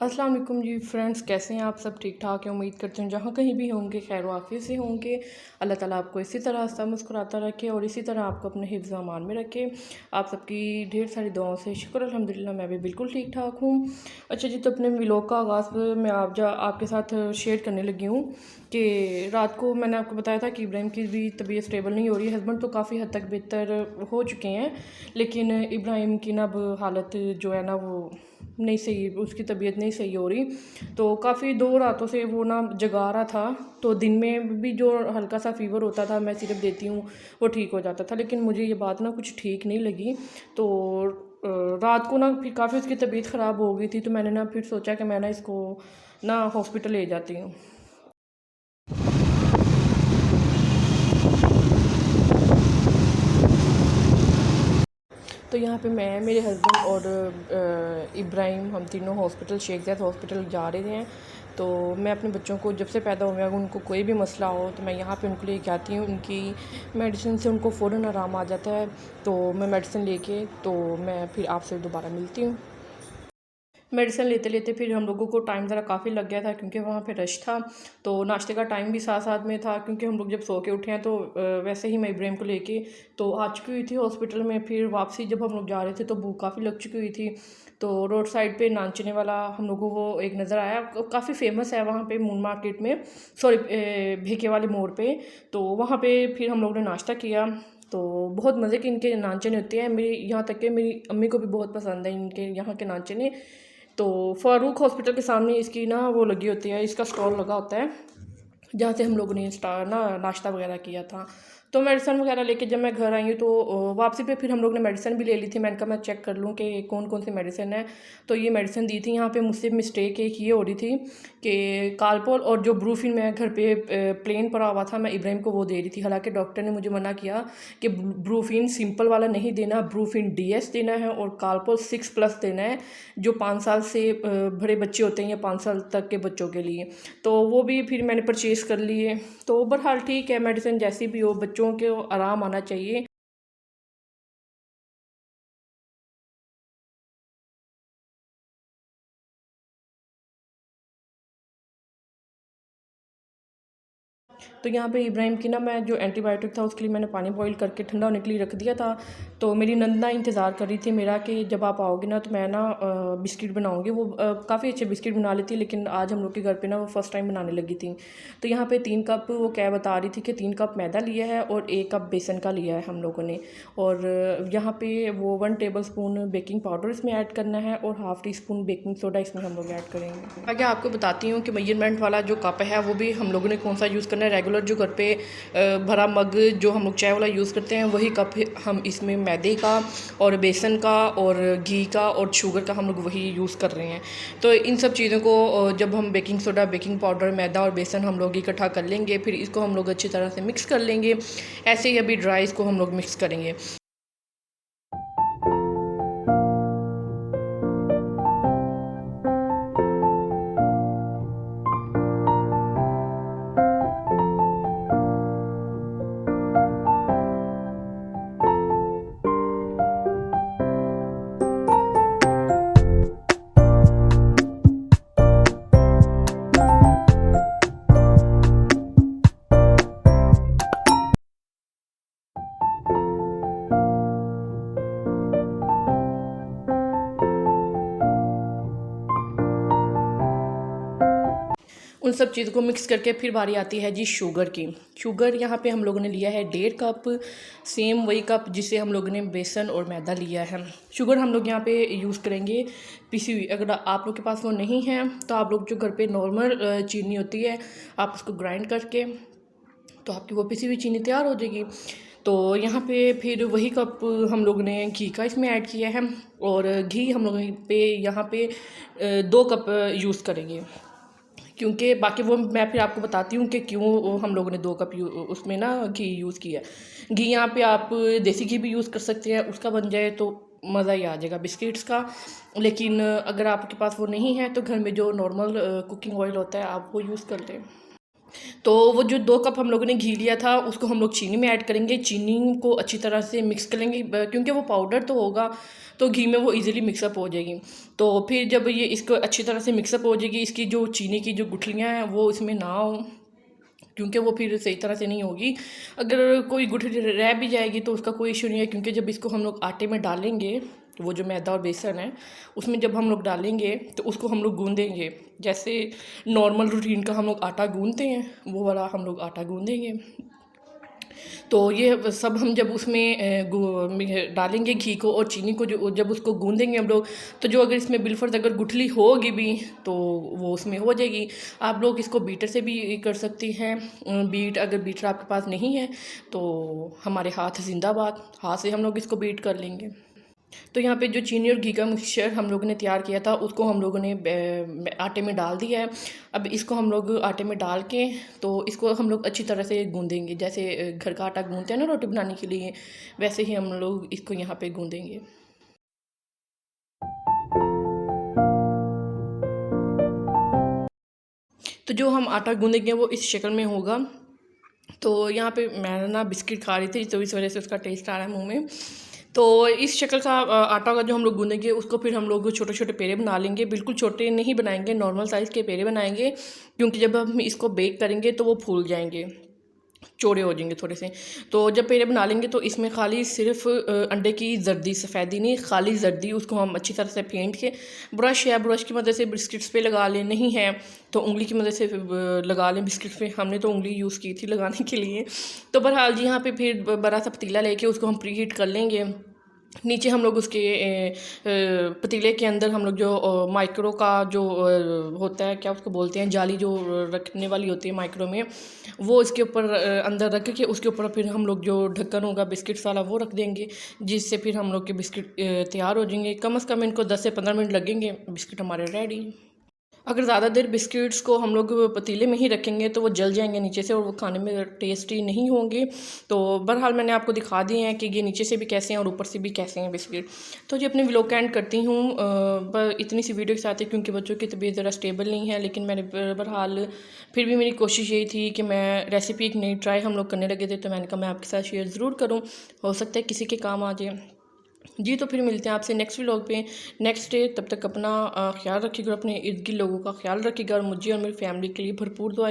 अस्सलाम वालेकुम जी फ्रेंड्स, कैसे हैं आप सब? ठीक ठाक है। उम्मीद करते हैं जहाँ कहीं भी होंगे खैर वाक़ई से होंगे। अल्लाह ताला आपको इसी तरह हंसता मुस्कुराता रखे और इसी तरह आपको अपने हिफ्ज़ अमान में रखे। आप सबकी ढेर सारी दुआओं से शुक्र अल्हम्दुलिल्लाह मैं भी बिल्कुल ठीक ठाक हूँ। अच्छा जी, तो अपने व्लॉग का आगाज़ मैं आपके साथ शेयर करने लगी हूँ कि रात को मैंने आपको बताया था कि इब्राहिम की भी तबीयत स्टेबल नहीं हो रही है। हस्बैंड तो काफ़ी हद तक बेहतर हो चुके हैं, लेकिन इब्राहिम की ना अब हालत जो है ना वो नहीं सही, उसकी तबीयत नहीं सही हो रही। तो काफ़ी 2 रातों से वो ना जगा रहा था। तो दिन में भी जो हल्का सा फ़ीवर होता था, मैं सिरप देती हूँ, वो ठीक हो जाता था, लेकिन मुझे ये बात ना कुछ ठीक नहीं लगी। तो रात को ना फिर काफ़ी उसकी तबीयत ख़राब हो गई थी, तो मैंने ना फिर सोचा कि मैं ना इसको ना हॉस्पिटल ले जाती हूँ। तो यहाँ पे मैं, मेरे हस्बैंड और इब्राहिम, हम तीनों हॉस्पिटल, शेख ज़ायद हॉस्पिटल जा रहे हैं। तो मैं अपने बच्चों को जब से पैदा हुए, अगर उनको कोई भी मसला हो तो मैं यहाँ पे उनको लेके आती हूँ। उनकी मेडिसिन से उनको फ़ौरन आराम आ जाता है। तो मैं मेडिसिन लेके तो मैं फिर आपसे दोबारा मिलती हूँ। मेडिसिन लेते लेते फिर हम लोगों को टाइम ज़रा काफ़ी लग गया था, क्योंकि वहाँ पे रश था। तो नाश्ते का टाइम भी साथ साथ में था, क्योंकि हम लोग जब सो के उठे हैं तो वैसे ही मैं इब्राहिम को लेके तो आ चुकी हुई थी हॉस्पिटल में। फिर वापसी जब हम लोग जा रहे थे तो भूख काफ़ी लग चुकी हुई थी। तो रोड साइड पे नानचने वाला हम लोगों को एक नज़र आया, काफ़ी फेमस है वहाँ पे मून मार्केट में, सॉरी भीखे वाले मोड़ पे। तो वहाँ पे फिर हम लोग ने नाश्ता किया। तो बहुत मज़े के इनके नानचने होते हैं, मेरी यहाँ तक कि मेरी अम्मी को भी बहुत पसंद है इनके यहाँ के नानचने। तो फ़ारूक हॉस्पिटल के सामने इसकी ना वो लगी होती है, इसका स्टॉल लगा होता है, जहाँ से हम लोगों ने नाश्ता वगैरह किया था। तो मेडिसिन वगैरह लेके जब मैं घर आई हूँ तो वापसी पे फिर हम लोग ने मेडिसिन भी ले ली थी। मैंने कहा मैं चेक कर लूँ कि कौन कौन सी मेडिसिन है। तो ये मेडिसिन दी थी। यहाँ पे मुझसे मिस्टेक एक ये हो रही थी कि कालपोल और जो ब्रूफिन मैं घर पे प्लेन पड़ा हुआ था, मैं इब्राहिम को वो दे रही थी। हालांकि डॉक्टर ने मुझे मना किया कि ब्रूफिन सिंपल वाला नहीं देना, ब्रूफिन डीएस देना है और कालपोल 6+ देना है, जो 5 साल से बड़े बच्चे होते हैं या 5 साल तक के बच्चों के लिए। तो वो भी फिर मैंने परचेज़ कर लिए। तो बहरहाल ठीक है, मेडिसिन जैसी भी हो, बच्चों को आराम आना चाहिए। तो यहाँ पे इब्राहिम की ना, मैं जो एंटीबायोटिक था उसके लिए मैंने पानी बॉईल करके ठंडा होने के लिए रख दिया था। तो मेरी नंदा इंतज़ार कर रही थी मेरा कि जब आप आओगे ना तो मैं ना बिस्किट बनाऊँगी। वो काफ़ी अच्छे बिस्किट बना लेती है, लेकिन आज हम लोग के घर पे ना वो फ़र्स्ट टाइम बनाने लगी थी। तो यहाँ पे 3 कप, वो क्या बता रही थी कि 3 कप मैदा लिया है और 1 कप बेसन का लिया है हम लोगों ने। और यहाँ पे वो 1 टेबल स्पून बेकिंग पाउडर इसमें ऐड करना है और half tea spoon baking soda इसमें हम लोग ऐड करेंगे। आगे आपको बताती हूँ कि मेजरमेंट वाला जो कप है वो भी हम लोगों ने कौन सा यूज़ करना है। रेगुलर जो घर पे भरा मग जो हम लोग चाय वाला यूज़ करते हैं, वही कप हम इसमें मैदे का और बेसन का और घी का और शुगर का हम लोग वही यूज़ कर रहे हैं। तो इन सब चीज़ों को जब हम बेकिंग सोडा, बेकिंग पाउडर, मैदा और बेसन हम लोग इकट्ठा कर लेंगे, फिर इसको हम लोग अच्छी तरह से मिक्स कर लेंगे। ऐसे ही अभी ड्राई इसको हम लोग मिक्स करेंगे। उन सब चीज़ों को मिक्स करके फिर बारी आती है जी शुगर की। शुगर यहाँ पे हम लोगों ने लिया है 1.5 कप, सेम वही कप जिससे हम लोगों ने बेसन और मैदा लिया है। शुगर हम लोग यहाँ पे यूज़ करेंगे पिसी हुई। अगर आप लोग के पास वो नहीं है तो आप लोग जो घर पे नॉर्मल चीनी होती है, आप उसको ग्राइंड करके तो आपकी वो पिसी हुई चीनी तैयार हो जाएगी। तो यहाँ पे फिर वही कप हम लोग ने घी का इसमें ऐड किया है और घी हम लोग पे यहाँ पे 2 कप यूज़ करेंगे, क्योंकि बाकी वो मैं फिर आपको बताती हूँ कि क्यों हम लोगों ने 2 कप उसमें ना घी यूज़ किया है। घी यहाँ पे आप देसी घी भी यूज़ कर सकते हैं, उसका बन जाए तो मज़ा ही आ जाएगा बिस्किट्स का। लेकिन अगर आपके पास वो नहीं है तो घर में जो नॉर्मल कुकिंग ऑयल होता है आप वो यूज़ कर लें। तो वो जो 2 कप हम लोगों ने घी लिया था उसको हम लोग चीनी में ऐड करेंगे। चीनी को अच्छी तरह से मिक्स कर लेंगे क्योंकि वो पाउडर तो होगा तो घी में वो इजीली मिक्सअप हो जाएगी। तो फिर जब ये इसको अच्छी तरह से मिक्सअप हो जाएगी, इसकी जो चीनी की जो गुठलियाँ हैं वो इसमें ना हो, क्योंकि वो फिर सही तरह से नहीं होगी। अगर कोई गुठली रह भी जाएगी तो उसका कोई इशू नहीं है, क्योंकि जब इसको हम लोग आटे में डालेंगे, वो जो मैदा और बेसन है उसमें जब हम लोग डालेंगे तो उसको हम लोग गूँधेंगे। जैसे नॉर्मल रूटीन का हम लोग आटा गूँधते हैं वो वाला हम लोग आटा गूँधेंगे। तो ये सब हम जब उसमें डालेंगे घी को और चीनी को, जो जब उसको गूँधेंगे हम लोग, तो जो अगर इसमें बिलफर्ज अगर गुठली होगी भी तो वो उसमें हो जाएगी। आप लोग इसको बीटर से भी कर सकती हैं। अगर बीटर आपके पास नहीं है तो हमारे हाथ जिंदाबाद, हाथ से हम लोग इसको बीट कर लेंगे। तो यहाँ पे जो चीनी और घी का मिक्सचर हम लोगों ने तैयार किया था उसको हम लोगों ने आटे में डाल दिया है। अब इसको हम लोग आटे में डाल के तो इसको हम लोग अच्छी तरह से गूँधेंगे। जैसे घर का आटा गूँधते हैं ना रोटी बनाने के लिए, वैसे ही हम लोग इसको यहाँ पे गूँधेंगे। तो जो हम आटा गूँधेंगे वो इस शक्ल में होगा। तो यहाँ पे मैं ना बिस्किट खा रही थी तो इस वजह से उसका टेस्ट आ रहा है मुँह में। तो इस शक्ल का आटा का जो हम लोग गूँधेंगे उसको फिर हम लोग छोटे छोटे पेड़े बना लेंगे। बिल्कुल छोटे नहीं बनाएंगे, नॉर्मल साइज़ के पेड़े बनाएंगे, क्योंकि जब हम इसको बेक करेंगे तो वो फूल जाएंगे, चौड़े हो जाएंगे थोड़े से। तो जब पेड़े बना लेंगे तो इसमें खाली सिर्फ अंडे की जर्दी, सफ़ेदी नहीं, खाली जर्दी, उसको हम अच्छी तरह से फेंट के ब्रश या ब्रश की मदद से बिस्किट्स पे लगा लें। नहीं है तो उंगली की मदद से लगा लें बिस्किट्स पे। हमने तो उंगली यूज़ की थी लगाने के लिए। तो बहरहाल जी यहाँ पे फिर बड़ा सा पतीला लेके उसको हम प्री हीट कर लेंगे। नीचे हम लोग उसके पतीले के अंदर हम लोग जो माइक्रो का जो होता है, क्या उसको बोलते हैं, जाली जो रखने वाली होती है माइक्रो में, वो इसके ऊपर अंदर रख के उसके ऊपर फिर हम लोग जो ढक्कन होगा बिस्किट्स वाला वो रख देंगे, जिससे फिर हम लोग के बिस्किट तैयार हो जाएंगे। कम से कम इनको 10 से 15 मिनट लगेंगे, बिस्किट हमारे रेडी। अगर ज़्यादा देर बिस्किट्स को हम लोग पतीले में ही रखेंगे तो वो जल जाएंगे नीचे से और वो खाने में टेस्टी नहीं होंगे। तो बहरहाल मैंने आपको दिखा दिए हैं कि ये नीचे से भी कैसे हैं और ऊपर से भी कैसे हैं बिस्किट। तो जी अपने व्लॉग का एंड करती हूँ पर इतनी सी वीडियो के साथ है, क्योंकि बच्चों की तबीयत ज़रा स्टेबल नहीं है। लेकिन मैंने बहरहाल फिर भी मेरी कोशिश यही थी कि मैं रेसिपी एक नई ट्राई हम लोग करने लगे थे, तो मैंने कहा मैं आपके साथ शेयर ज़रूर करूँ, हो सकता है किसी के काम आ जाए। जी तो फिर मिलते हैं आपसे नेक्स्ट व्लॉग पे नेक्स्ट डे। तब तक अपना ख्याल रखिएगा, अपने इर्द गिर्द लोगों का ख्याल रखिएगा और मुझे और मेरी फैमिली के लिए भरपूर दुआ